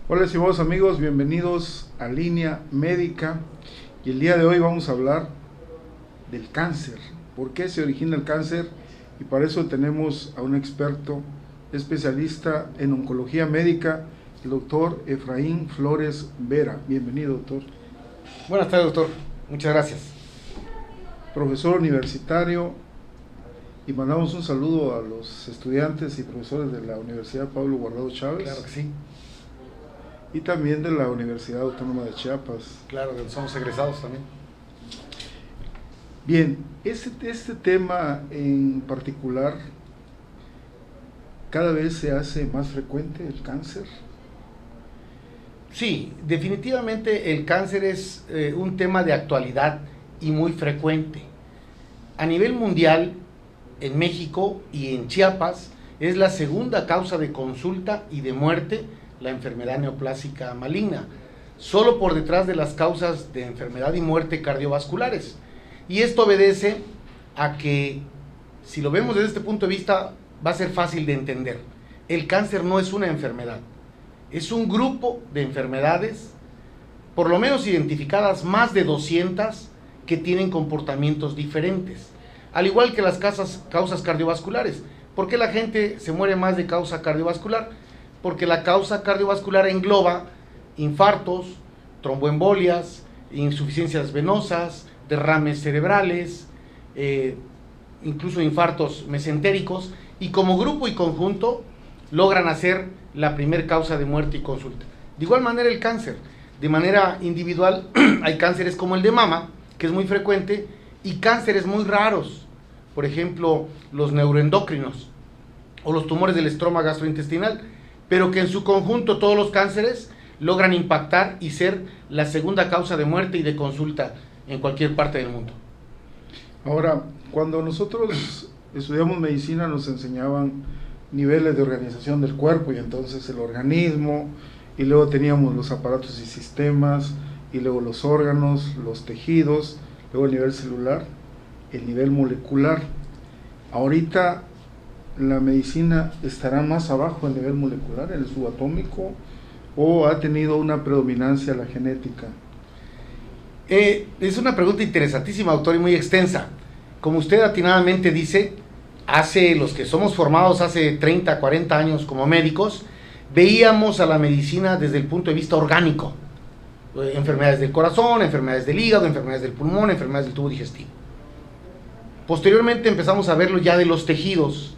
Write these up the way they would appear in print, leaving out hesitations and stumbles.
Hola estimados amigos, bienvenidos a Línea Médica y el día de hoy vamos a hablar del cáncer. ¿Por qué se origina el cáncer? Y para eso tenemos a un experto especialista en oncología médica, el doctor Efraín Flores Vera. Bienvenido, doctor. Buenas tardes, doctor. Muchas gracias. Profesor universitario, y mandamos un saludo a los estudiantes y profesores de la Universidad Pablo Guardado Chávez. Claro que sí. Y también de la Universidad Autónoma de Chiapas. Claro, somos egresados también. Bien, este tema en particular, cada vez se hace más frecuente el cáncer. Sí, definitivamente el cáncer es un tema de actualidad y muy frecuente. A nivel mundial, en México y en Chiapas, es la segunda causa de consulta y de muerte la enfermedad neoplásica maligna, solo por detrás de las causas de enfermedad y muerte cardiovasculares. Y esto obedece a que, si lo vemos desde este punto de vista, va a ser fácil de entender. El cáncer no es una enfermedad, es un grupo de enfermedades, por lo menos identificadas más de 200, que tienen comportamientos diferentes, al igual que las causas cardiovasculares. ¿Por qué la gente se muere más de causa cardiovascular? Porque la causa cardiovascular engloba infartos, tromboembolias, insuficiencias venosas, derrames cerebrales, incluso infartos mesentéricos, y como grupo y conjunto logran hacer la primer causa de muerte y consulta. De igual manera el cáncer, de manera individual, hay cánceres como el de mama, que es muy frecuente, y cánceres muy raros, por ejemplo, los neuroendocrinos o los tumores del estroma gastrointestinal, pero que en su conjunto todos los cánceres logran impactar y ser la segunda causa de muerte y de consulta en cualquier parte del mundo. Ahora, cuando nosotros estudiamos medicina nos enseñaban niveles de organización del cuerpo, y entonces el organismo, y luego teníamos los aparatos y sistemas, y luego los órganos, los tejidos, luego el nivel celular, el nivel molecular. Ahorita la medicina estará más abajo del nivel molecular, en el subatómico, o ha tenido una predominancia la genética. Es una pregunta interesantísima, doctor, y muy extensa. Como usted atinadamente dice, los que somos formados hace 30, 40 años como médicos, veíamos a la medicina desde el punto de vista orgánico. Enfermedades del corazón, enfermedades del hígado, enfermedades del pulmón, enfermedades del tubo digestivo. Posteriormente empezamos a verlo ya de los tejidos,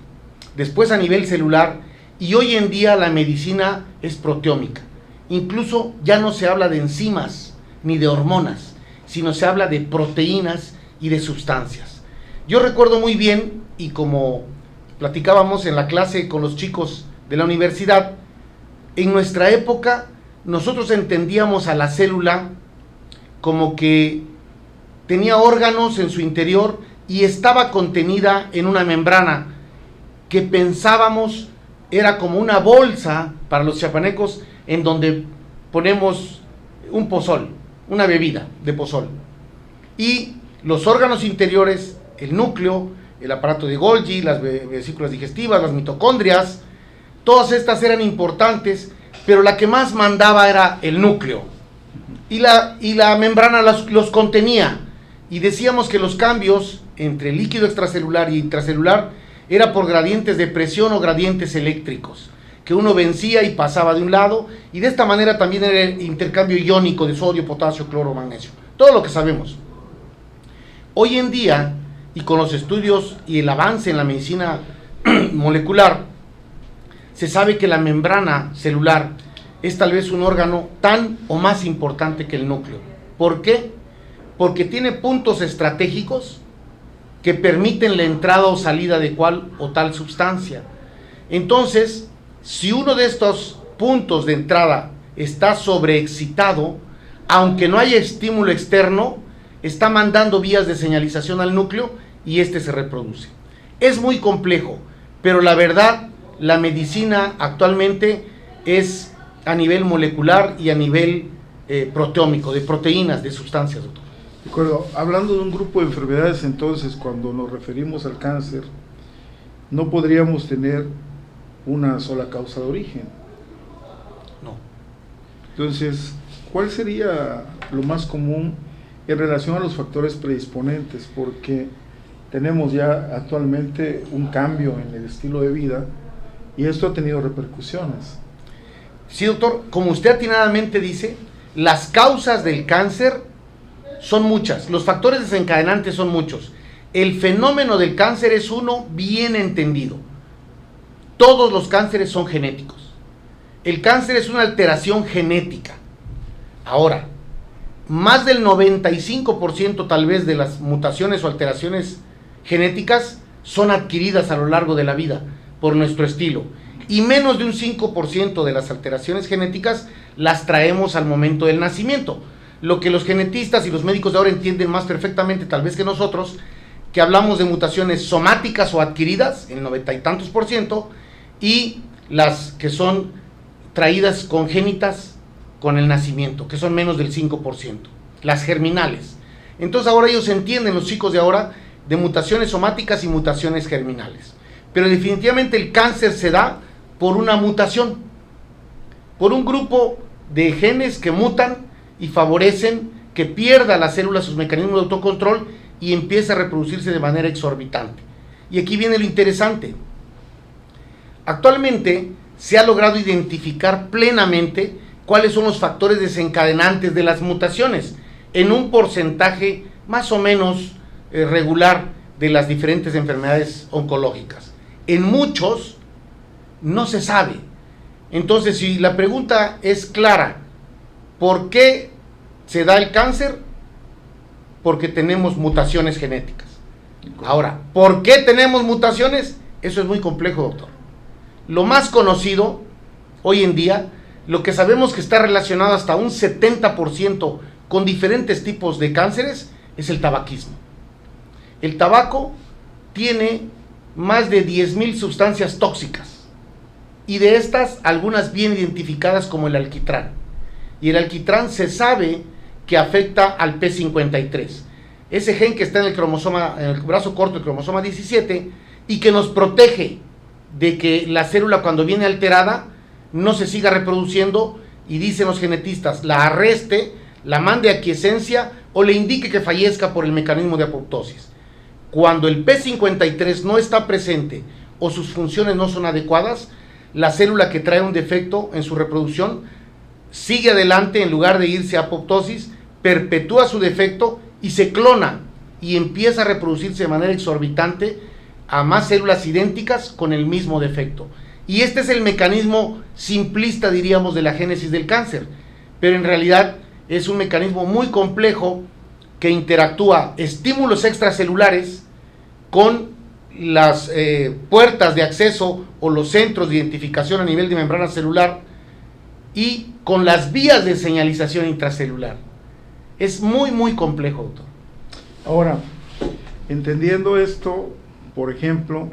después a nivel celular, y hoy en día la medicina es proteómica. Incluso ya no se habla de enzimas ni de hormonas, sino se habla de proteínas y de sustancias. Yo recuerdo muy bien, y como platicábamos en la clase con los chicos de la universidad, en nuestra época nosotros entendíamos a la célula como que tenía órganos en su interior y estaba contenida en una membrana que pensábamos era como una bolsa para los chiapanecos en donde ponemos un pozol, una bebida de pozol. Y los órganos interiores, el núcleo, el aparato de Golgi, las vesículas digestivas, las mitocondrias, todas estas eran importantes, pero la que más mandaba era el núcleo. Y la membrana los contenía. Y decíamos que los cambios entre líquido extracelular y intracelular era por gradientes de presión o gradientes eléctricos, que uno vencía y pasaba de un lado, y de esta manera también era el intercambio iónico de sodio, potasio, cloro, magnesio, todo lo que sabemos. Hoy en día, y con los estudios y el avance en la medicina molecular, se sabe que la membrana celular es tal vez un órgano tan o más importante que el núcleo. ¿Por qué? Porque tiene puntos estratégicos que permiten la entrada o salida de cual o tal sustancia. Entonces, si uno de estos puntos de entrada está sobreexcitado, aunque no haya estímulo externo, está mandando vías de señalización al núcleo y este se reproduce. Es muy complejo, pero la verdad, la medicina actualmente es a nivel molecular y a nivel proteómico, de proteínas, de sustancias, doctor. De acuerdo, hablando de un grupo de enfermedades, entonces, cuando nos referimos al cáncer, no podríamos tener una sola causa de origen. No. Entonces, ¿cuál sería lo más común en relación a los factores predisponentes? Porque tenemos ya actualmente un cambio en el estilo de vida y esto ha tenido repercusiones. Sí, doctor, como usted atinadamente dice, las causas del cáncer son muchas, los factores desencadenantes son muchos. El fenómeno del cáncer es uno bien entendido. Todos los cánceres son genéticos. El cáncer es una alteración genética. Ahora, más del 95% tal vez de las mutaciones o alteraciones genéticas son adquiridas a lo largo de la vida por nuestro estilo. Y menos de un 5% de las alteraciones genéticas las traemos al momento del nacimiento. Lo que los genetistas y los médicos de ahora entienden más perfectamente tal vez que nosotros, que hablamos de mutaciones somáticas o adquiridas, el 90 y tantos %, y las que son traídas congénitas con el nacimiento, que son menos del 5%, las germinales. Entonces ahora ellos entienden, los chicos de ahora, de mutaciones somáticas y mutaciones germinales. Pero definitivamente el cáncer se da por una mutación, por un grupo de genes que mutan y favorecen que pierda la célula sus mecanismos de autocontrol y empiece a reproducirse de manera exorbitante. Y aquí viene lo interesante. Actualmente se ha logrado identificar plenamente cuáles son los factores desencadenantes de las mutaciones en un porcentaje más o menos regular de las diferentes enfermedades oncológicas. En muchos no se sabe. Entonces, si la pregunta es clara, ¿por qué se da el cáncer? Porque tenemos mutaciones genéticas. Ahora, ¿por qué tenemos mutaciones? Eso es muy complejo, doctor. Lo más conocido hoy en día, lo que sabemos que está relacionado hasta un 70% con diferentes tipos de cánceres, es el tabaquismo. El tabaco tiene más de 10,000 sustancias tóxicas y de estas algunas bien identificadas como el alquitrán. Y el alquitrán se sabe que afecta al P53, ese gen que está en el cromosoma, en el brazo corto, el cromosoma 17, y que nos protege de que la célula cuando viene alterada no se siga reproduciendo y dicen los genetistas, la arreste, la mande a quiescencia o le indique que fallezca por el mecanismo de apoptosis. Cuando el P53 no está presente o sus funciones no son adecuadas, la célula que trae un defecto en su reproducción sigue adelante en lugar de irse a apoptosis, perpetúa su defecto y se clona y empieza a reproducirse de manera exorbitante a más células idénticas con el mismo defecto. Y este es el mecanismo simplista, diríamos, de la génesis del cáncer, pero en realidad es un mecanismo muy complejo que interactúa estímulos extracelulares con las puertas de acceso o los centros de identificación a nivel de membrana celular y con las vías de señalización intracelular. Es muy, muy complejo, doctor. Ahora, entendiendo esto, por ejemplo,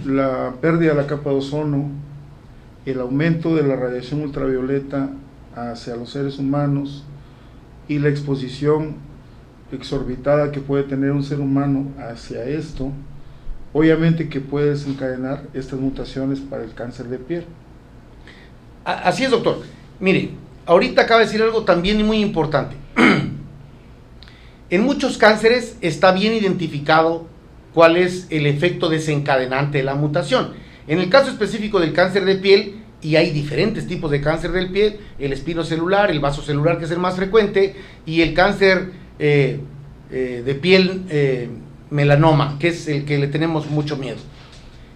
la pérdida de la capa de ozono, el aumento de la radiación ultravioleta hacia los seres humanos y la exposición exorbitada que puede tener un ser humano hacia esto, obviamente que puede desencadenar estas mutaciones para el cáncer de piel. Así es, doctor. Mire, ahorita acaba de decir algo también muy importante. En muchos cánceres está bien identificado cuál es el efecto desencadenante de la mutación. En el caso específico del cáncer de piel, y hay diferentes tipos de cáncer de piel, el espinocelular, el vasocelular, que es el más frecuente, y el cáncer de piel melanoma, que es el que le tenemos mucho miedo.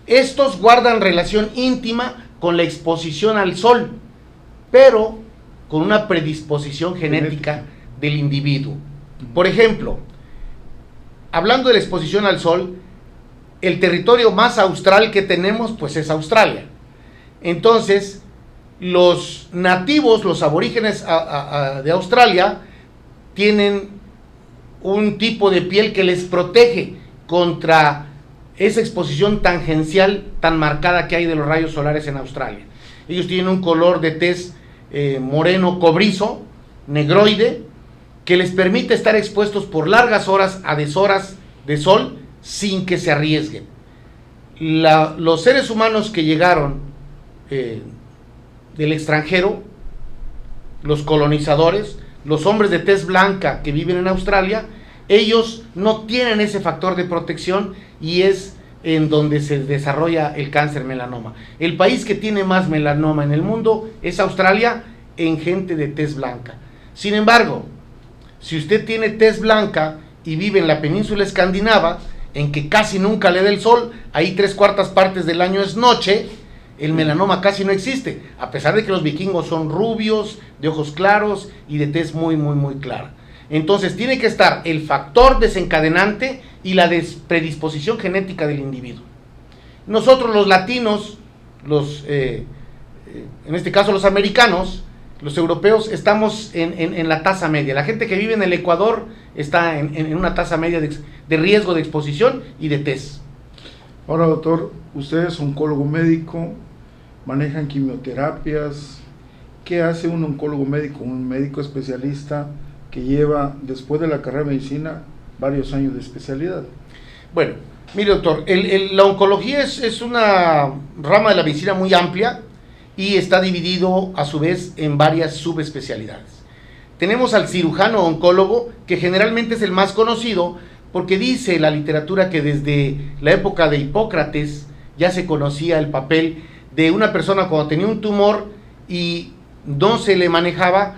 Estos guardan relación íntima con la exposición al sol, pero con una predisposición genética del individuo. Por ejemplo, hablando de la exposición al sol, el territorio más austral que tenemos, pues es Australia. Entonces, los nativos, los aborígenes de Australia, tienen un tipo de piel que les protege contra esa exposición tangencial tan marcada que hay de los rayos solares en Australia. Ellos tienen un color de tez moreno cobrizo, negroide, que les permite estar expuestos por largas horas a deshoras de sol sin que se arriesguen. Los seres humanos que llegaron del extranjero los colonizadores, los hombres de tez blanca que viven en Australia, ellos no tienen ese factor de protección y es en donde se desarrolla el cáncer melanoma. El país que tiene más melanoma en el mundo es Australia en gente de tez blanca. Sin embargo, si usted tiene tez blanca y vive en la península escandinava, en que casi nunca le da el sol, ahí 3/4 partes del año es noche, el melanoma casi no existe, a pesar de que los vikingos son rubios, de ojos claros y de tez muy, muy, muy clara. Entonces tiene que estar el factor desencadenante y la predisposición genética del individuo. Nosotros los latinos, en este caso los americanos, los europeos, estamos en la tasa media. La gente que vive en el Ecuador está en una tasa media de riesgo de exposición y de tez. Ahora, doctor, usted es oncólogo médico, manejan quimioterapias. ¿Qué hace un oncólogo médico, un médico especialista que lleva, después de la carrera de medicina, varios años de especialidad? Bueno, mire, doctor, la oncología es una rama de la medicina muy amplia y está dividido a su vez en varias subespecialidades. Tenemos al cirujano oncólogo, que generalmente es el más conocido, porque dice la literatura que desde la época de Hipócrates ya se conocía el papel de una persona cuando tenía un tumor y no se le manejaba,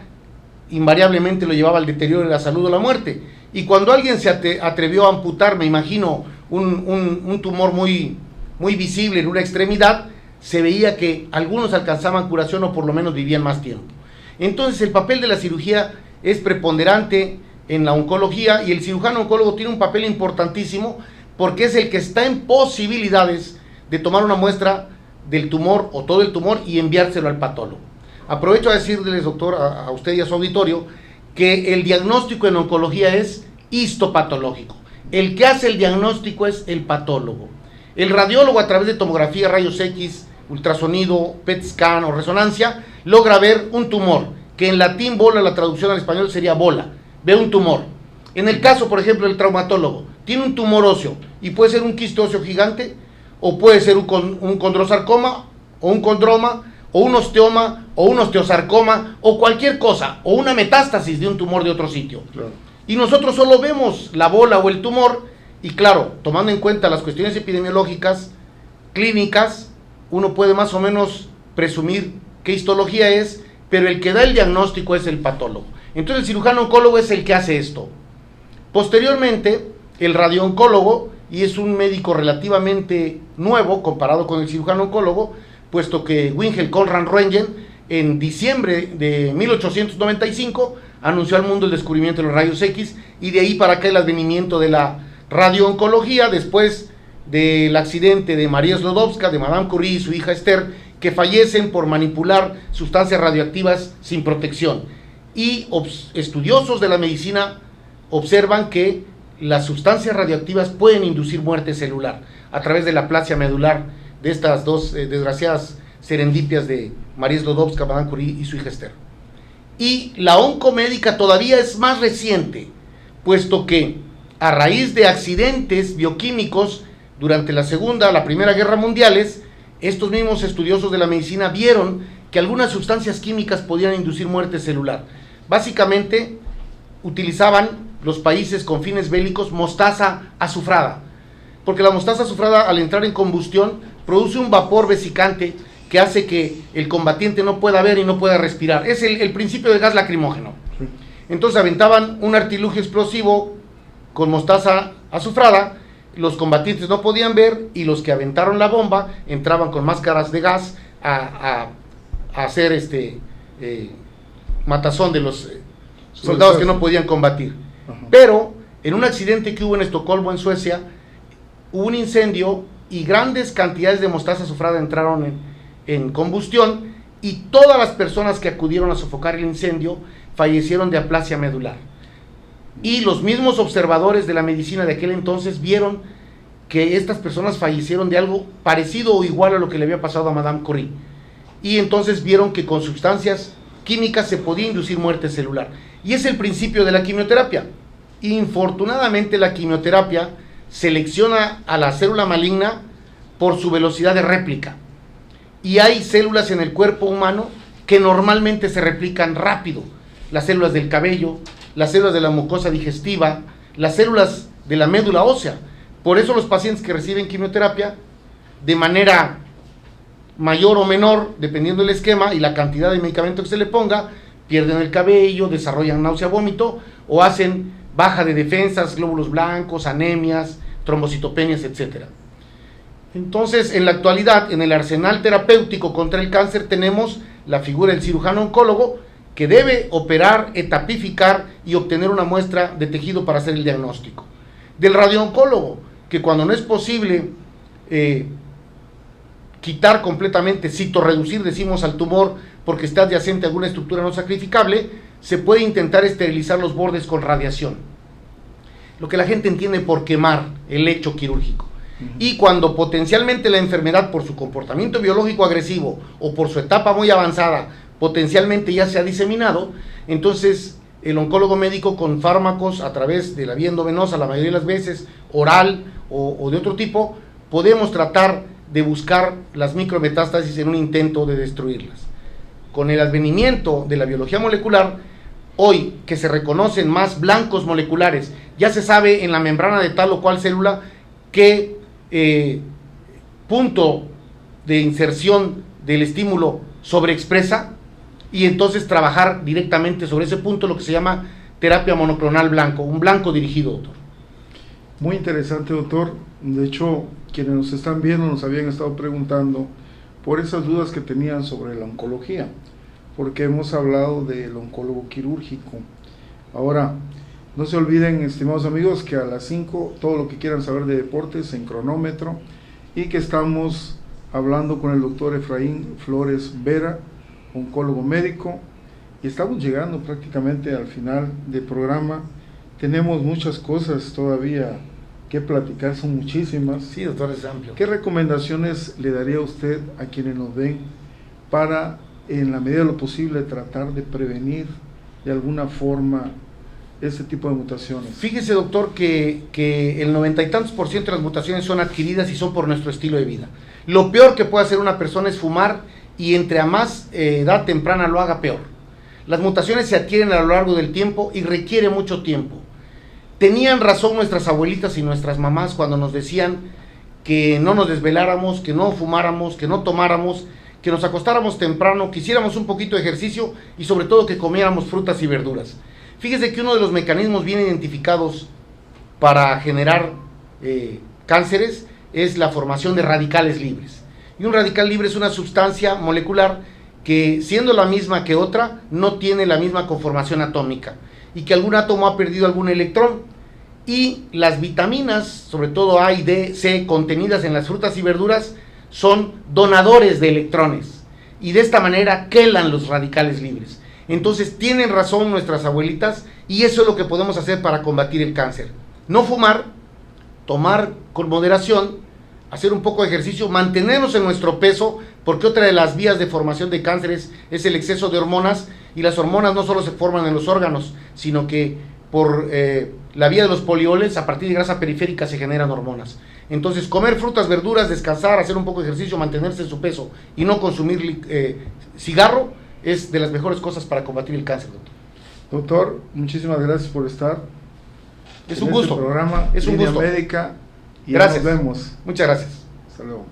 invariablemente lo llevaba al deterioro de la salud o la muerte. Y cuando alguien se atrevió a amputar, me imagino, un tumor muy, muy visible en una extremidad, se veía que algunos alcanzaban curación o por lo menos vivían más tiempo. Entonces el papel de la cirugía es preponderante en la oncología y el cirujano oncólogo tiene un papel importantísimo porque es el que está en posibilidades de tomar una muestra del tumor o todo el tumor y enviárselo al patólogo. Aprovecho a decirles, doctor, a usted y a su auditorio, que el diagnóstico en oncología es histopatológico. El que hace el diagnóstico es el patólogo. El radiólogo, a través de tomografía, rayos X, ultrasonido, PET scan o resonancia, logra ver un tumor, que en latín bola, la traducción al español sería bola, ve un tumor. En el caso, por ejemplo, del traumatólogo, tiene un tumor óseo, y puede ser un quiste óseo gigante, o puede ser un condrosarcoma, o un condroma, o un osteoma, o un osteosarcoma, o cualquier cosa, o una metástasis de un tumor de otro sitio. Claro. Y nosotros solo vemos la bola o el tumor, y claro, tomando en cuenta las cuestiones epidemiológicas, clínicas, uno puede más o menos presumir qué histología es, pero el que da el diagnóstico es el patólogo. Entonces el cirujano oncólogo es el que hace esto. Posteriormente, el radiooncólogo, y es un médico relativamente nuevo comparado con el cirujano oncólogo, puesto que Wilhelm Conrad Röntgen en diciembre de 1895 anunció al mundo el descubrimiento de los rayos X, y de ahí para acá el advenimiento de la radiooncología después del accidente de María Sklodowska, de Madame Curie y su hija Esther, que fallecen por manipular sustancias radioactivas sin protección. Y estudiosos de la medicina observan que las sustancias radioactivas pueden inducir muerte celular a través de la aplasia medular de estas dos desgraciadas serendipias de María Sklodowska, Madame Curie y su hija Esther. Y la oncomédica todavía es más reciente, puesto que a raíz de accidentes bioquímicos durante la Primera Guerra Mundiales, estos mismos estudiosos de la medicina vieron que algunas sustancias químicas podían inducir muerte celular. Básicamente utilizaban los países con fines bélicos mostaza azufrada, porque la mostaza azufrada, al entrar en combustión, produce un vapor vesicante que hace que el combatiente no pueda ver y no pueda respirar. Es el principio del gas lacrimógeno. Sí. Entonces aventaban un artilugio explosivo con mostaza azufrada, los combatientes no podían ver y los que aventaron la bomba entraban con máscaras de gas a hacer matazón de los soldados que no podían combatir. Ajá. Pero en un accidente que hubo en Estocolmo, en Suecia, hubo un incendio y grandes cantidades de mostaza azufrada entraron en combustión, y todas las personas que acudieron a sofocar el incendio fallecieron de aplasia medular. Y los mismos observadores de la medicina de aquel entonces vieron que estas personas fallecieron de algo parecido o igual a lo que le había pasado a Madame Curie. Y entonces vieron que con sustancias químicas se podía inducir muerte celular. Y es el principio de la quimioterapia. Infortunadamente, la quimioterapia selecciona a la célula maligna por su velocidad de réplica. Y hay células en el cuerpo humano que normalmente se replican rápido. Las células del cabello, las células de la mucosa digestiva, las células de la médula ósea. Por eso los pacientes que reciben quimioterapia, de manera mayor o menor, dependiendo del esquema y la cantidad de medicamento que se le ponga, pierden el cabello, desarrollan náusea, vómito, o hacen baja de defensas, glóbulos blancos, anemias, trombocitopenias, etc. Entonces, en la actualidad, en el arsenal terapéutico contra el cáncer, tenemos la figura del cirujano oncólogo, que debe operar, etapificar y obtener una muestra de tejido para hacer el diagnóstico. Del radiooncólogo, que cuando no es posible quitar completamente, citorreducir, decimos, al tumor porque está adyacente a alguna estructura no sacrificable, se puede intentar esterilizar los bordes con radiación. Lo que la gente entiende por quemar el lecho quirúrgico. Y cuando potencialmente la enfermedad, por su comportamiento biológico agresivo o por su etapa muy avanzada, potencialmente ya se ha diseminado, entonces el oncólogo médico, con fármacos a través de la vía endovenosa, la mayoría de las veces oral o de otro tipo, podemos tratar de buscar las micrometástasis en un intento de destruirlas. Con el advenimiento de la biología molecular, hoy que se reconocen más blancos moleculares, ya se sabe en la membrana de tal o cual célula qué punto de inserción del estímulo sobreexpresa, y entonces trabajar directamente sobre ese punto, lo que se llama terapia monoclonal blanco, un blanco dirigido, doctor. Muy interesante, doctor. De hecho, quienes nos están viendo nos habían estado preguntando por esas dudas que tenían sobre la oncología, porque hemos hablado del oncólogo quirúrgico. Ahora, no se olviden, estimados amigos, que a las 5, todo lo que quieran saber de deportes en cronómetro, y que estamos hablando con el doctor Efraín Flores Vera, oncólogo médico, y estamos llegando prácticamente al final del programa. Tenemos muchas cosas todavía que platicar, son muchísimas. Sí, doctor, es amplio. ¿Qué recomendaciones le daría a usted a quienes nos ven para, en la medida de lo posible, tratar de prevenir de alguna forma este tipo de mutaciones? Fíjese, doctor, que el 90 y tantos % de las mutaciones son adquiridas y son por nuestro estilo de vida. Lo peor que puede hacer una persona es fumar, y entre a más edad temprana lo haga, peor. Las mutaciones se adquieren a lo largo del tiempo y requiere mucho tiempo. Tenían razón nuestras abuelitas y nuestras mamás cuando nos decían que no nos desveláramos, que no fumáramos, que no tomáramos, que nos acostáramos temprano, que hiciéramos un poquito de ejercicio y sobre todo que comiéramos frutas y verduras. Fíjese que uno de los mecanismos bien identificados para generar cánceres es la formación de radicales libres. Y un radical libre es una sustancia molecular que, siendo la misma que otra, no tiene la misma conformación atómica, y que algún átomo ha perdido algún electrón. Y las vitaminas, sobre todo A y D, C, contenidas en las frutas y verduras, son donadores de electrones, y de esta manera quelan los radicales libres. Entonces tienen razón nuestras abuelitas, y eso es lo que podemos hacer para combatir el cáncer. No fumar, tomar con moderación, hacer un poco de ejercicio, mantenernos en nuestro peso, porque otra de las vías de formación de cánceres es el exceso de hormonas, y las hormonas no solo se forman en los órganos, sino que por la vía de los polioles, a partir de grasa periférica se generan hormonas. Entonces, comer frutas, verduras, descansar, hacer un poco de ejercicio, mantenerse en su peso y no consumir cigarro es de las mejores cosas para combatir el cáncer, doctor. Doctor, muchísimas gracias por estar. Es un gusto. Programa es un Línea gusto. Médica, y gracias. nos vemos. Muchas gracias. Hasta luego.